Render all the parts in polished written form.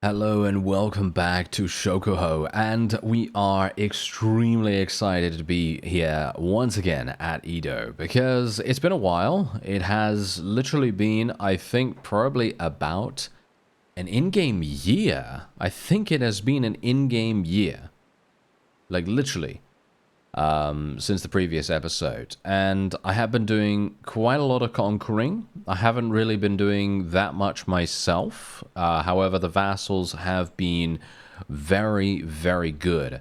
Hello and welcome back to Shokuho, and we are extremely excited to be here once again at Edo because it's been a while. It has literally been, I think, probably about an in-game year. I think it has been an in-game year, like literally, since the previous episode. And I have been doing quite a lot of conquering. I haven't really been doing that much myself. However, the vassals have been very, very good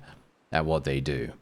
at what they do.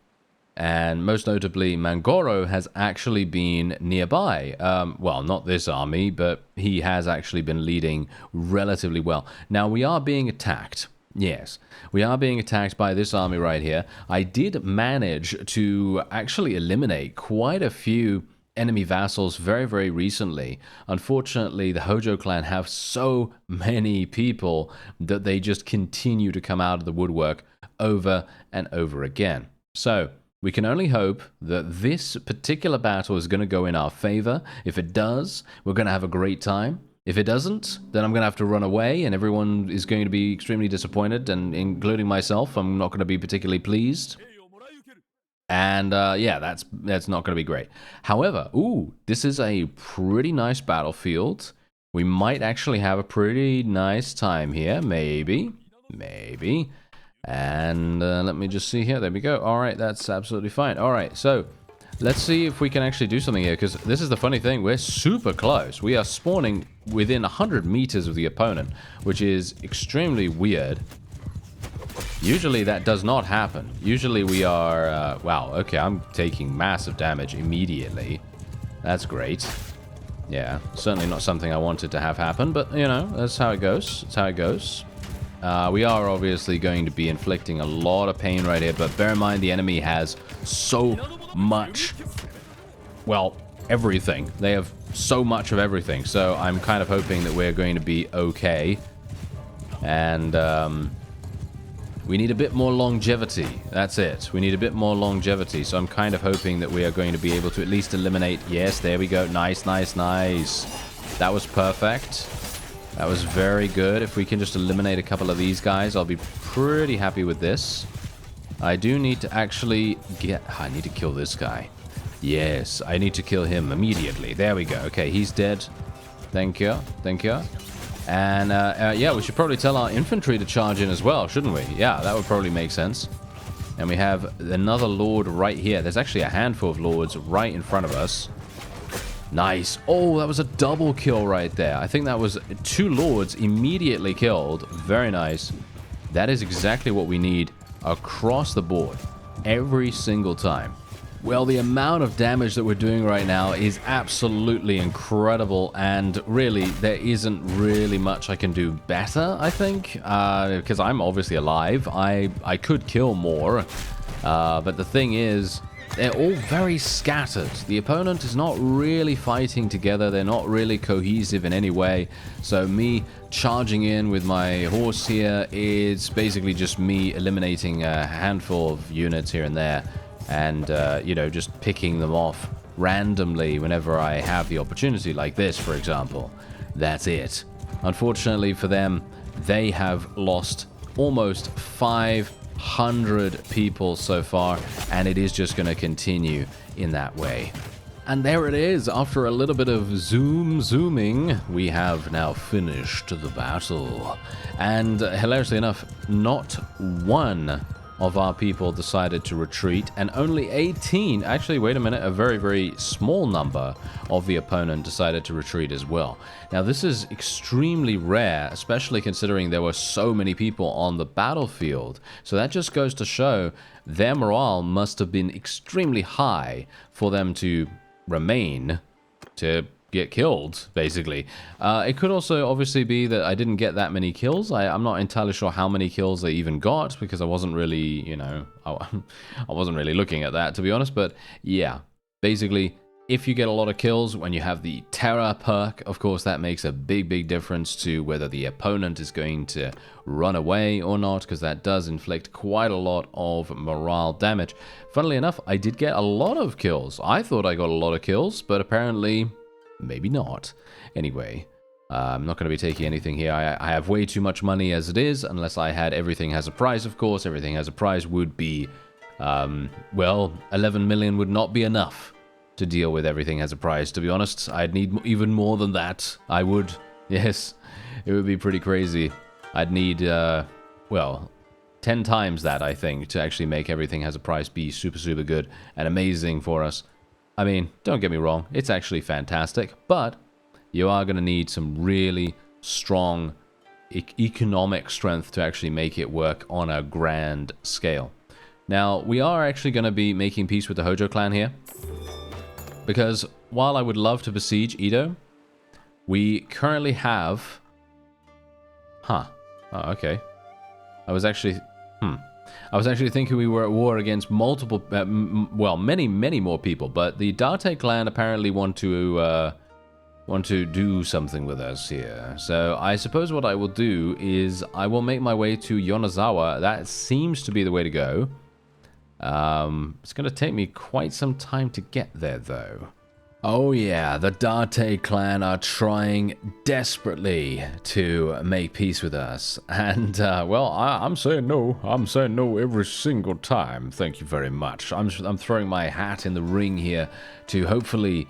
And most notably, Mangoro has actually been nearby. Well, not this army, but he has actually been leading relatively well. Now, we are being attacked. Yes, we are being attacked by this army right here. I did manage to actually eliminate quite a few enemy vassals very, very recently. Unfortunately, the Hojo clan have so many people that they just continue to come out of the woodwork over and over again. So, we can only hope that this particular battle is going to go in our favor. If it does, we're going to have a great time. If it doesn't, then I'm going to have to run away, and everyone is going to be extremely disappointed, and including myself, I'm not going to be particularly pleased. And yeah, that's not going to be great. However, this is a pretty nice battlefield. We might actually have a pretty nice time here, maybe. And let me just see here. There we go. All right, that's absolutely fine. All right, so let's see if we can actually do something here, because this is the funny thing. We're super close. We are spawning within 100 meters of the opponent, which is extremely weird. Usually that does not happen. Usually we are... wow, okay, I'm taking massive damage immediately. That's great. Yeah, certainly not something I wanted to have happen, but, you know, that's how it goes. That's how it goes. We are obviously going to be inflicting a lot of pain right here, but bear in mind the enemy has so much, well, everything. They have so much of everything, so I'm kind of hoping that we're going to be okay. And we need a bit more longevity. That's it. We need a bit more longevity, so I'm kind of hoping that we are going to be able to at least eliminate... Yes, there we go. Nice. That was perfect. That was very good. If we can just eliminate a couple of these guys, I'll be pretty happy with this. I do need to actually get... I need to kill this guy. Yes, I need to kill him immediately. There we go. Okay, he's dead. Thank you. And yeah, we should probably tell our infantry to charge in as well, shouldn't we? Yeah, that would probably make sense. And we have another lord right here. There's actually a handful of lords right in front of us. Nice. Oh, that was a double kill right there. I think that was 2 lords immediately killed. Very nice. That is exactly what we need across the board every single time. Well, the amount of damage that we're doing right now is absolutely incredible, and really, there isn't really much I can do better, I think, because I'm obviously alive. I could kill more, but the thing is, they're all very scattered. The opponent is not really fighting together. They're not really cohesive in any way. So me charging in with my horse here is basically just me eliminating a handful of units here and there. And, you know, just picking them off randomly whenever I have the opportunity, like this, for example. That's it. Unfortunately for them, they have lost almost 500 people so far, and it is just going to continue in that way. And there it is. After a little bit of zooming, we have now finished the battle. And hilariously enough, not one of our people decided to retreat, and only 18, actually, wait a minute, a very, very small number of the opponent decided to retreat as well. Now, this is extremely rare, especially considering there were so many people on the battlefield. So that just goes to show their morale must have been extremely high for them to remain, to get killed, basically. It could also obviously be that I didn't get that many kills. I'm not entirely sure how many kills they even got, because I wasn't really, you know, I wasn't really looking at that, to be honest. But yeah, basically, if you get a lot of kills when you have the Terror perk, of course, that makes a big difference to whether the opponent is going to run away or not, because that does inflict quite a lot of morale damage. Funnily enough, I did get a lot of kills. I thought I got a lot of kills, but apparently maybe not. Anyway, I'm not going to be taking anything here. I have way too much money as it is, unless I had everything has a price, of course. Everything has a price would be, well, 11 million would not be enough to deal with everything has a price, to be honest. I'd need even more than that. I would. Yes, it would be pretty crazy. I'd need, well, 10 times that, I think, to actually make everything has a price be super, super good and amazing for us. I mean, don't get me wrong, it's actually fantastic, but you are going to need some really strong economic strength to actually make it work on a grand scale. Now, we are actually going to be making peace with the Hojo clan here, because while I would love to besiege Edo, we currently have... Huh. Oh, okay. I was actually thinking we were at war against multiple... well, many, many more people, but the Date clan apparently want to do something with us here. So I suppose what I will do is I will make my way to Yonezawa. That seems to be the way to go. It's going to take me quite some time to get there, though. Oh yeah, the Date clan are trying desperately to make peace with us. And, well, I'm saying no. I'm saying no every single time. Thank you very much. I'm throwing my hat in the ring here to hopefully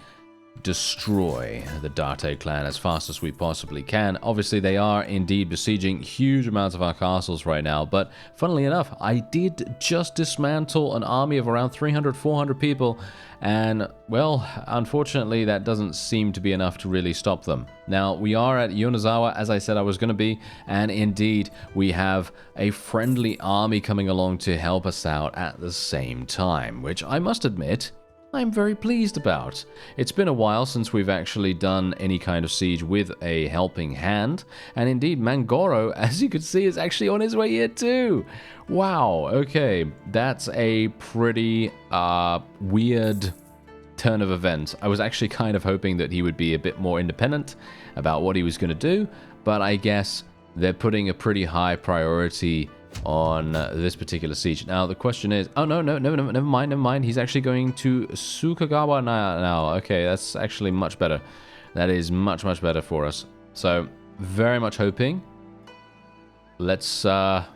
destroy the Date clan as fast as we possibly can. Obviously, they are indeed besieging huge amounts of our castles right now, but funnily enough, I did just dismantle an army of around 300-400 people, and, well, unfortunately, that doesn't seem to be enough to really stop them. Now, we are at Yonezawa, as I said I was going to be, and indeed, we have a friendly army coming along to help us out at the same time, which I must admit, I'm very pleased about. It's been a while since we've actually done any kind of siege with a helping hand, and indeed Mangoro, as you can see, is actually on his way here too. Wow, okay, that's a pretty weird turn of events. I was actually kind of hoping that he would be a bit more independent about what he was going to do, but I guess they're putting a pretty high priority on this particular siege. Now the question is, oh no, never mind. He's actually going to Sukagawa now. Okay, that's actually much better. That is much better for us. So very much hoping. Let's well,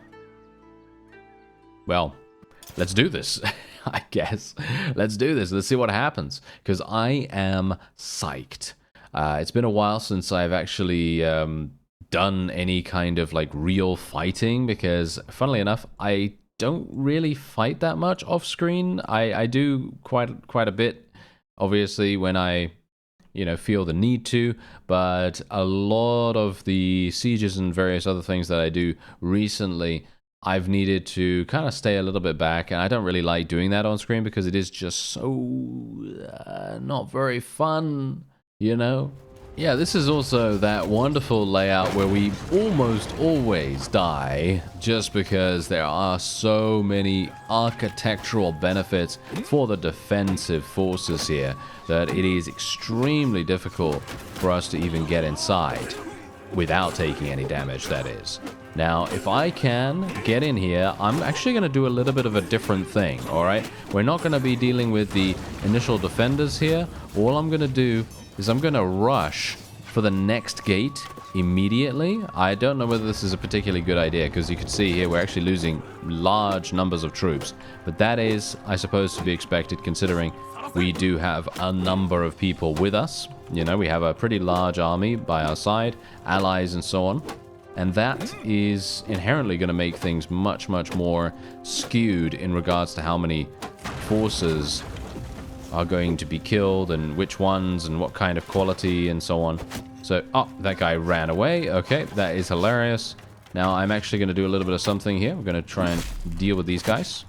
let's do this. I guess let's do this. Let's see what happens, because I am psyched. It's been a while since I've actually done any kind of like real fighting, because funnily enough, I don't really fight that much off screen. I do quite a bit, obviously, when I feel the need to, but a lot of the sieges and various other things that I do recently, I've needed to kind of stay a little bit back, and I don't really like doing that on screen because it is just so not very fun, Yeah, this is also that wonderful layout where we almost always die just because there are so many architectural benefits for the defensive forces here that it is extremely difficult for us to even get inside without taking any damage, that is. Now, if I can get in here, I'm actually going to do a little bit of a different thing, alright? We're not going to be dealing with the initial defenders here. All I'm going to do is I'm going to rush for the next gate immediately. I don't know whether this is a particularly good idea, because you can see here we're actually losing large numbers of troops. But that is, I suppose, to be expected, considering we do have a number of people with us. We have a pretty large army by our side, allies and so on. And that is inherently going to make things much more skewed in regards to how many forces are going to be killed and which ones and what kind of quality and so on. So, oh, that guy ran away. Okay, that is hilarious. Now I'm actually going to do a little bit of something here. We're going to try and deal with these guys.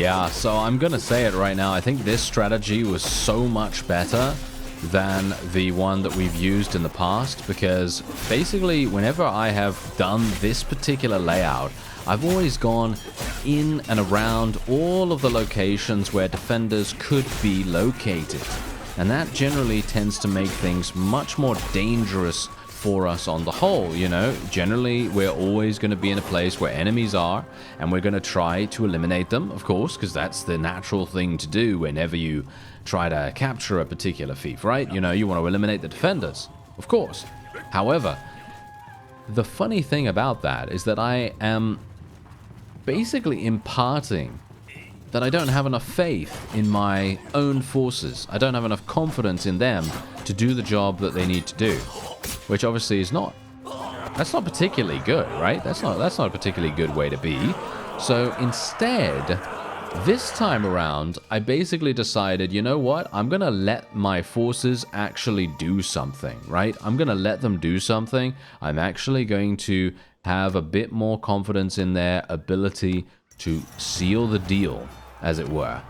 Yeah, so I'm gonna say it right now. I think this strategy was so much better than the one that we've used in the past, because basically whenever I have done this particular layout, I've always gone in and around all of the locations where defenders could be located. And that generally tends to make things much more dangerous for us on the whole, you know. Generally, we're always going to be in a place where enemies are, and we're going to try to eliminate them, of course, because that's the natural thing to do whenever you try to capture a particular fief, right? You know, you want to eliminate the defenders, of course. However, the funny thing about that is that I am basically imparting that I don't have enough faith in my own forces. I don't have enough confidence in them to do the job that they need to do, which obviously is not, that's not particularly good, right? That's not a particularly good way to be. So instead, this time around, I basically decided, you know what? I'm going to let my forces actually do something, right? I'm going to let them do something. I'm actually going to have a bit more confidence in their ability to seal the deal, as it were.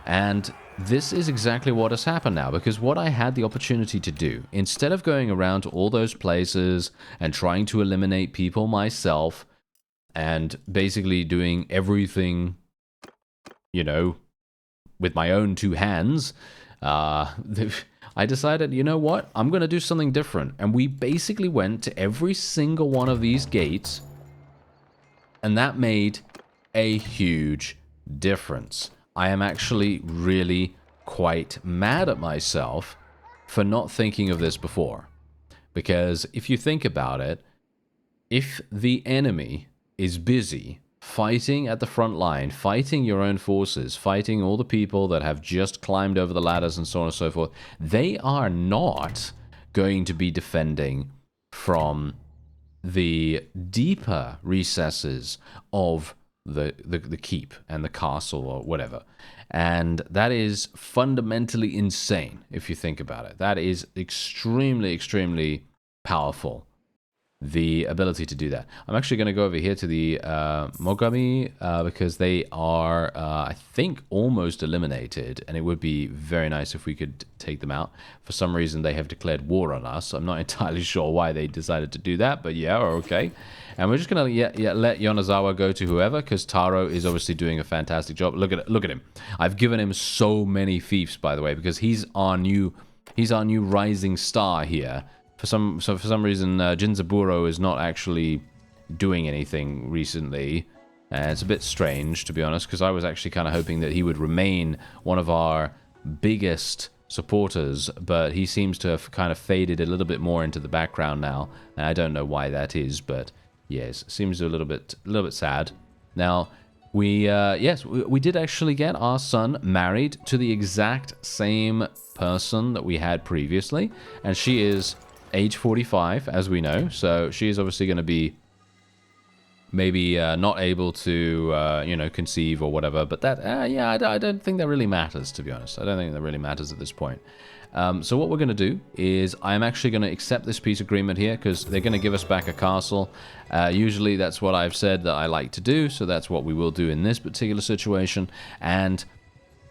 And this is exactly what has happened now, because what I had the opportunity to do, instead of going around to all those places and trying to eliminate people myself and basically doing everything, you know, with my own two hands, I decided, you know what, I'm going to do something different. And we basically went to every single one of these gates, and that made a huge difference. I am actually really quite mad at myself for not thinking of this before. Because if you think about it, if the enemy is busy fighting at the front line, fighting your own forces, fighting all the people that have just climbed over the ladders and so on and so forth, they are not going to be defending from the deeper recesses of the keep and the castle or whatever. And that is fundamentally insane if you think about it. That is extremely, extremely powerful, the ability to do that. I'm actually going to go over here to the Mogami because they are, I think, almost eliminated, and it would be very nice if we could take them out. For some reason, they have declared war on us. I'm not entirely sure why they decided to do that, but yeah, okay. And we're just going to let Yonezawa go to whoever, because Taro is obviously doing a fantastic job. Look at him. I've given him so many fiefs, by the way, because he's our new rising star here. For some reason, Jinzaburo is not actually doing anything recently. It's a bit strange, to be honest, because I was actually kind of hoping that he would remain one of our biggest supporters, but he seems to have kind of faded a little bit more into the background now, and I don't know why that is, but yes, seems a little bit sad. Now, we did actually get our son married to the exact same person that we had previously, and she is age 45, as we know, so she is obviously going to be maybe not able to, conceive or whatever, but that, I don't think that really matters, to be honest. I don't think that really matters at this point. So what we're going to do is I'm actually going to accept this peace agreement here, because they're going to give us back a castle. Usually that's what I've said that I like to do, so that's what we will do in this particular situation, and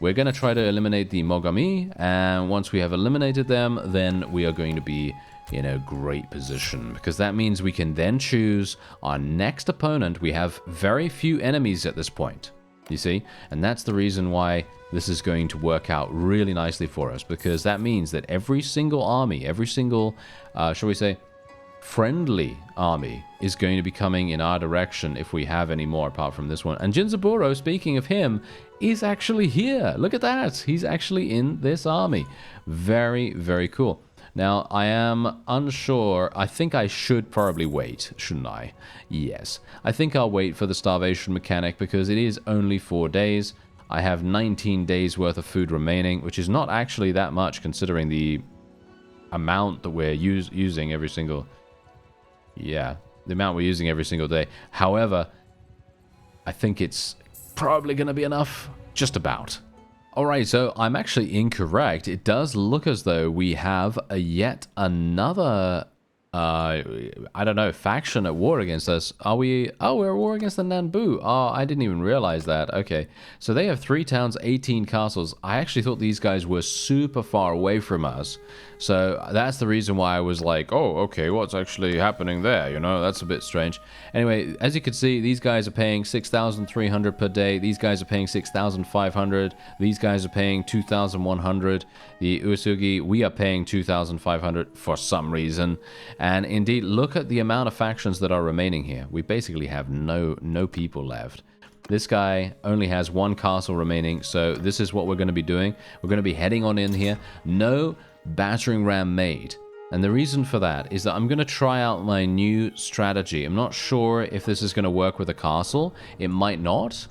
we're going to try to eliminate the Mogami, and once we have eliminated them, then we are going to be in a great position, because that means we can then choose our next opponent. We have very few enemies at this point, you see, and that's the reason why this is going to work out really nicely for us, because that means that every single army, every single, shall we say, friendly army is going to be coming in our direction if we have any more apart from this one. And Jinzaburo, speaking of him, is actually here. Look at that. He's actually in this army. Very, very cool. Now, I am unsure. I think I should probably wait, shouldn't I? Yes. I think I'll wait for the starvation mechanic, because it is only 4 days. I have 19 days worth of food remaining, which is not actually that much considering the amount that we're using every single... Yeah, the amount we're using every single day. However, I think it's probably going to be enough. Just about. Alright, so I'm actually incorrect. It does look as though we have yet another I don't know, faction at war against us. Are we? Oh, we're at war against the NANBU. Oh, I didn't even realize that. Okay, so they have 3 towns, 18 castles. I actually thought these guys were super far away from us. So that's the reason why I was like, oh, okay, what's actually happening there? You know, that's a bit strange. Anyway, as you can see, these guys are paying 6,300 per day. These guys are paying 6,500. These guys are paying 2,100. The Uesugi, we are paying 2,500 for some reason. And indeed, look at the amount of factions that are remaining here. We basically have no people left. This guy only has 1 castle remaining, so this is what we're going to be doing. We're going to be heading on in here. No battering ram made. And the reason for that is that I'm going to try out my new strategy. I'm not sure if this is going to work with a castle. It might not,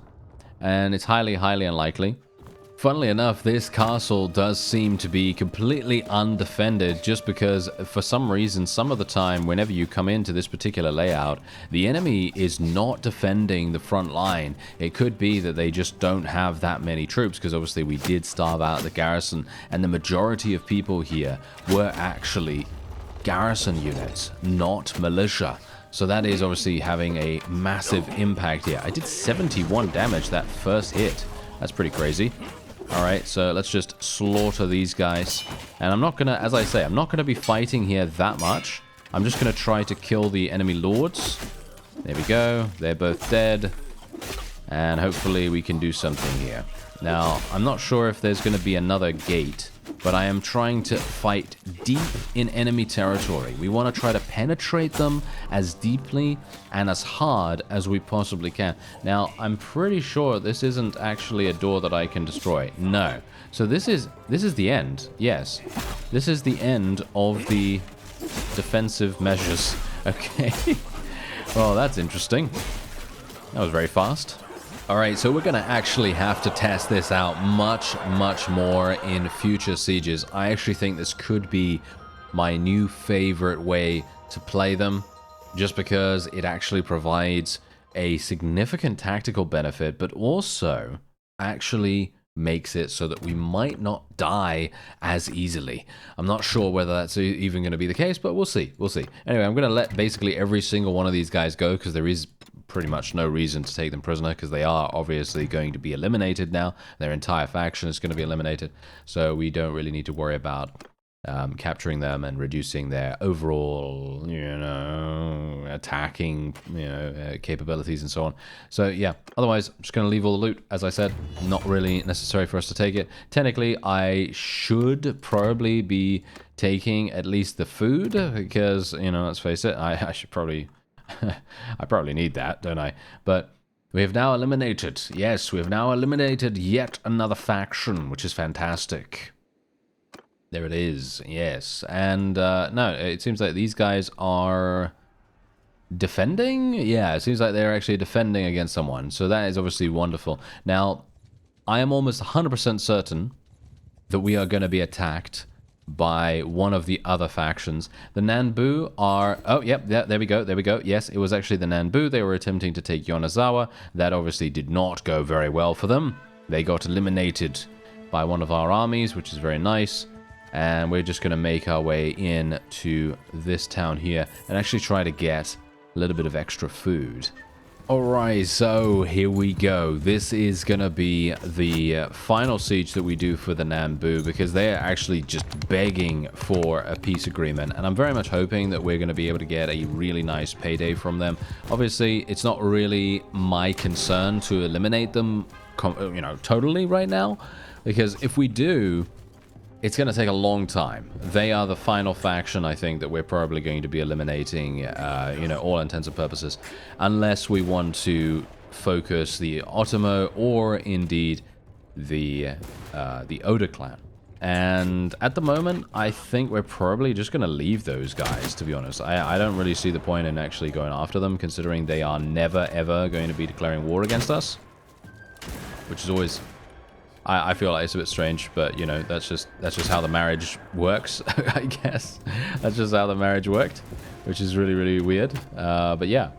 and it's highly unlikely. Funnily enough, this castle does seem to be completely undefended just because for some reason, some of the time, whenever you come into this particular layout, the enemy is not defending the front line. It could be that they just don't have that many troops because obviously we did starve out the garrison and the majority of people here were actually garrison units, not militia. So that is obviously having a massive impact here. I did 71 damage that first hit. That's pretty crazy. Alright, so let's just slaughter these guys. And I'm not gonna, as I say, I'm not gonna be fighting here that much. I'm just gonna try to kill the enemy lords. There we go. They're both dead. And hopefully we can do something here. Now, I'm not sure if there's gonna be another gate, but I am trying to fight deep in enemy territory. We want to try to penetrate them as deeply and as hard as we possibly can. Now, I'm pretty sure this isn't actually a door that I can destroy. No. So this is the end. Yes. This is the end of the defensive measures. Okay. Well, that's interesting. That was very fast. Alright, so we're going to actually have to test this out much more in future sieges. I actually think this could be my new favorite way to play them, just because it actually provides a significant tactical benefit, but also actually makes it so that we might not die as easily. I'm not sure whether that's even going to be the case, but we'll see. We'll see. Anyway, I'm going to let basically every single one of these guys go because there is pretty much no reason to take them prisoner because they are obviously going to be eliminated now. Their entire faction is going to be eliminated, so we don't really need to worry about capturing them and reducing their overall, attacking, capabilities and so on. So yeah, otherwise, I'm just going to leave all the loot. As I said, not really necessary for us to take it. Technically, I should probably be taking at least the food because, let's face it, I should probably... I probably need that, don't I? But we have now eliminated, yes, we have now eliminated yet another faction, which is fantastic. There it is, yes. And, no, it seems like these guys are defending? Yeah, it seems like they're actually defending against someone. So that is obviously wonderful. Now, I am almost 100% certain that we are going to be attacked by one of the other factions. The NANBU are... Oh, yep, yeah, there we go, there we go. Yes, it was actually the NANBU. They were attempting to take Yonezawa. That obviously did not go very well for them. They got eliminated by one of our armies, which is very nice. And we're just going to make our way in to this town here and actually try to get a little bit of extra food. Alright, so here we go. This is going to be the final siege that we do for the NANBU because they're actually just begging for a peace agreement. And I'm very much hoping that we're going to be able to get a really nice payday from them. Obviously, it's not really my concern to eliminate them, totally right now. Because if we do... it's going to take a long time. They are the final faction, I think, that we're probably going to be eliminating, all intents and purposes, unless we want to focus the Otomo or indeed the Oda clan. And at the moment, I think we're probably just going to leave those guys, to be honest. I don't really see the point in actually going after them, considering they are never, ever going to be declaring war against us, which is always... I feel like it's a bit strange, but that's just how the marriage works. I guess that's just how the marriage worked, which is really weird. But yeah,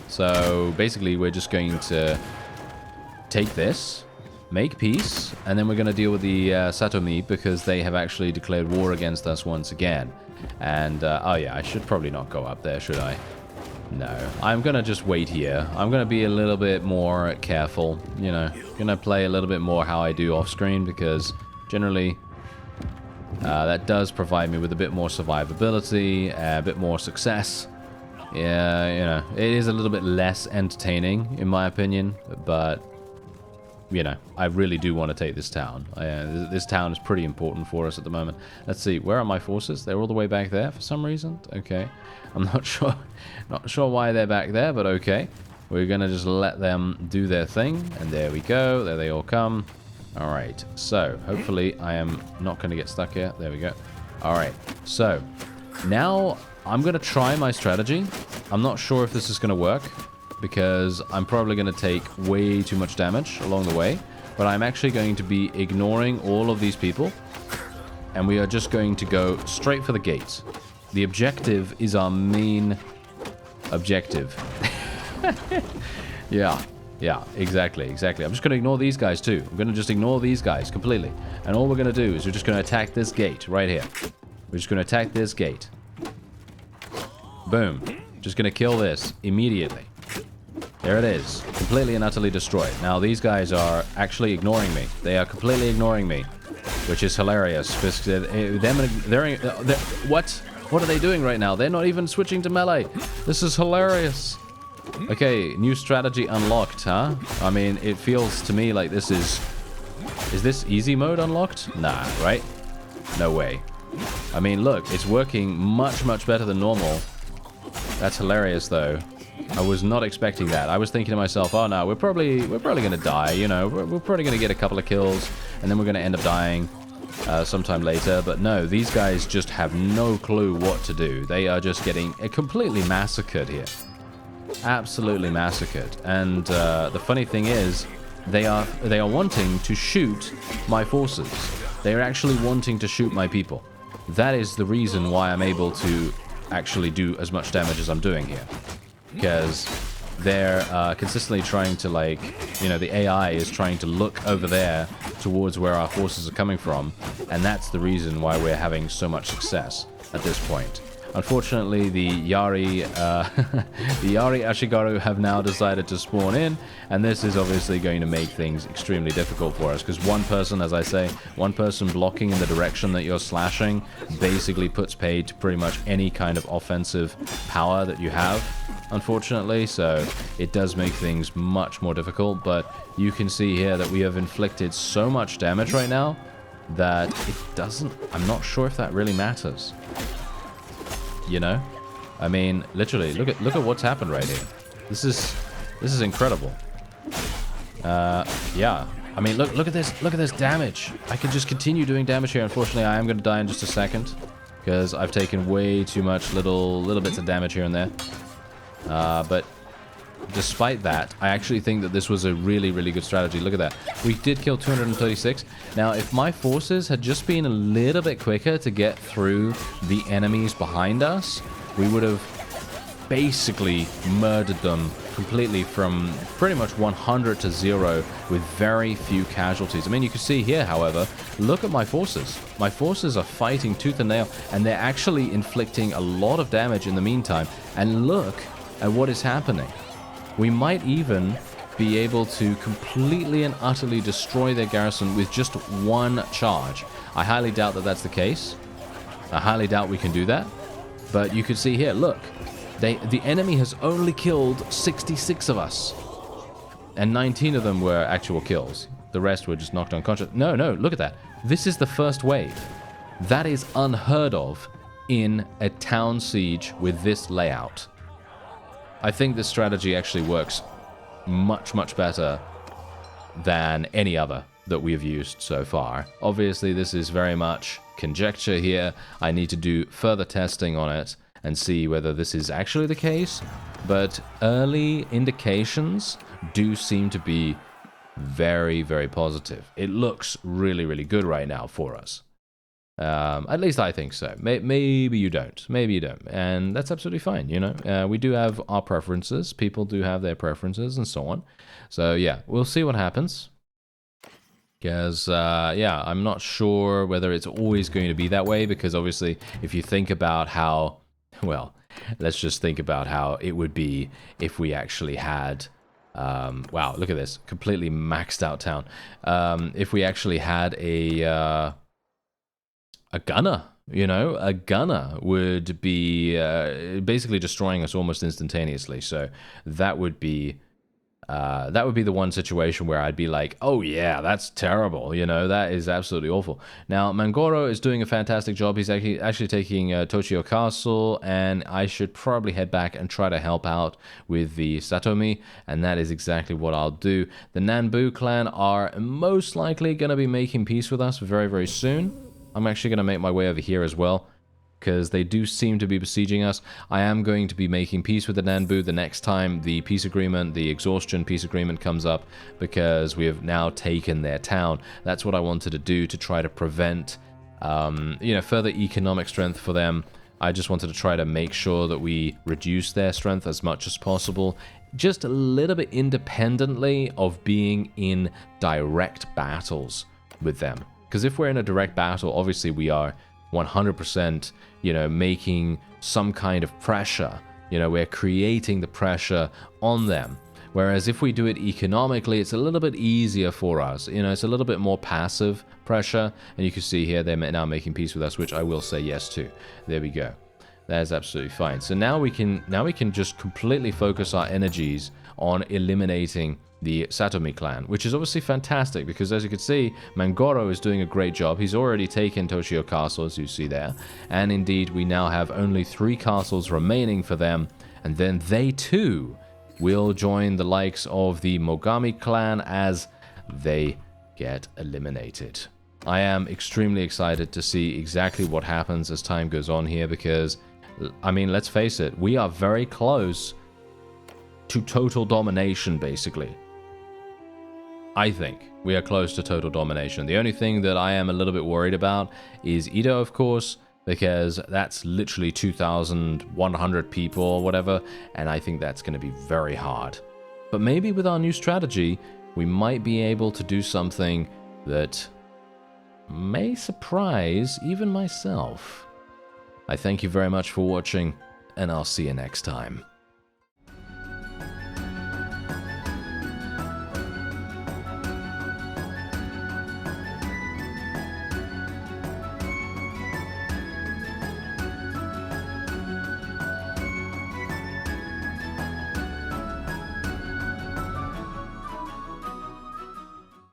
so basically we're just going to take this, make peace, and then we're going to deal with the Satomi because they have actually declared war against us once again. And, oh yeah, I should probably not go up there, should I? No, I'm going to just wait here. I'm going to be a little bit more careful, you know. Going to play a little bit more how I do off-screen because generally that does provide me with a bit more survivability, a bit more success. Yeah, you know, it is a little bit less entertaining, in my opinion, but, you know, I really do want to take this town. This town is pretty important for us at the moment. Let's see, where are my forces? They're all the way back there for some reason. Okay, I'm not sure why they're back there, but okay. We're going to just let them do their thing, and there we go. There they all come. All right, so hopefully I am not going to get stuck here. There we go. All right, so now I'm going to try my strategy. I'm not sure if this is going to work because I'm probably going to take way too much damage along the way, but I'm actually going to be ignoring all of these people, and we are just going to go straight for the gates. The objective is our main objective. Yeah, exactly. I'm just going to ignore these guys too. I'm going to just ignore these guys completely. And all we're going to do is we're just going to attack this gate right here. We're just going to attack this gate. Boom. Just going to kill this immediately. There it is. Completely and utterly destroyed. Now, these guys are actually ignoring me. They are completely ignoring me, which is hilarious. Because they're what? What are they doing right now? They're not even switching to melee. This is hilarious. Okay, new strategy unlocked, huh? I mean, it feels to me like this is... Is this easy mode unlocked? Nah, right? No way. I mean, look, it's working much, much better than normal. That's hilarious, though. I was not expecting that. I was thinking to myself, oh no, we're probably going to die, you know. We're probably going to get a couple of kills, and then we're going to end up dying sometime later. But no, these guys just have no clue what to do. They are just getting completely massacred here. Absolutely massacred. And the funny thing is, they are wanting to shoot my forces. They are actually wanting to shoot my people. That is the reason why I'm able to actually do as much damage as I'm doing here. Because they're consistently trying to, like, you know, the AI is trying to look over there towards where our forces are coming from, and that's the reason why we're having so much success at this point. Unfortunately, the Yari Ashigaru have now decided to spawn in, and this is obviously going to make things extremely difficult for us, because one person, as I say, one person blocking in the direction that you're slashing basically puts paid to pretty much any kind of offensive power that you have, unfortunately, so it does make things much more difficult. But you can see here that we have inflicted so much damage right now that it doesn't... I'm not sure if that really matters. You know, I mean, literally, look at what's happened right here. This is incredible. Yeah. I mean, look at this damage. I can just continue doing damage here. Unfortunately, I am going to die in just a second because I've taken way too much little bits of damage here and there. But despite that, I actually think that this was a really, really good strategy. Look at that. We did kill 236. Now, if my forces had just been a little bit quicker to get through the enemies behind us, we would have basically murdered them completely from pretty much 100 to 0 with very few casualties. I mean, you can see here, however, look at my forces. My forces are fighting tooth and nail, and they're actually inflicting a lot of damage in the meantime. And look at what is happening. We might even be able to completely and utterly destroy their garrison with just one charge. I highly doubt that that's the case. I highly doubt we can do that. But you can see here, look. The enemy has only killed 66 of us. And 19 of them were actual kills. The rest were just knocked unconscious. No, look at that. This is the first wave. That is unheard of in a town siege with this layout. I think this strategy actually works much, much better than any other that we have used so far. Obviously, this is very much conjecture here. I need to do further testing on it and see whether this is actually the case. But early indications do seem to be very, very positive. It looks really, really good right now for us. At least I think so. Maybe you don't. Maybe you don't. And that's absolutely fine, you know. We do have our preferences. People do have their preferences and so on. So, yeah, we'll see what happens. Because, yeah, I'm not sure whether it's always going to be that way, because obviously, if you think about how, well, let's just think about how it would be if we actually had, wow, look at this, completely maxed out town. If we actually had a gunner, you know, a gunner would be basically destroying us almost instantaneously. So that would be the one situation where I'd be like, oh yeah, that's terrible, you know, that is absolutely awful. Now, Mangoro is doing a fantastic job. He's actually taking Tochio Castle, and I should probably head back and try to help out with the Satomi, and that is exactly what I'll do. The NANBU clan are most likely going to be making peace with us very, very soon. I'm actually going to make my way over here as well, because they do seem to be besieging us. I am going to be making peace with the NANBU the next time the peace agreement, the exhaustion peace agreement comes up, because we have now taken their town. That's what I wanted to do, to try to prevent, you know, further economic strength for them. I just wanted to try to make sure that we reduce their strength as much as possible, just a little bit independently of being in direct battles with them. Because if we're in a direct battle, obviously we are 100%, you know, making some kind of pressure. You know, we're creating the pressure on them. Whereas if we do it economically, it's a little bit easier for us. You know, it's a little bit more passive pressure. And you can see here, they're now making peace with us, which I will say yes to. There we go. That is absolutely fine. So now we can just completely focus our energies on eliminating the Satomi clan, which is obviously fantastic, because as you can see, Mangoro is doing a great job. He's already taken Tochio Castle, as you see there, and indeed we now have only 3 castles remaining for them, and then they too will join the likes of the Mogami clan as they get eliminated. I am extremely excited to see exactly what happens as time goes on here, because, I mean, let's face it, we are very close to total domination, basically. I think we are close to total domination. The only thing that I am a little bit worried about is Edo, of course, because that's literally 2,100 people or whatever, and I think that's going to be very hard. But maybe with our new strategy, we might be able to do something that may surprise even myself. I thank you very much for watching, and I'll see you next time.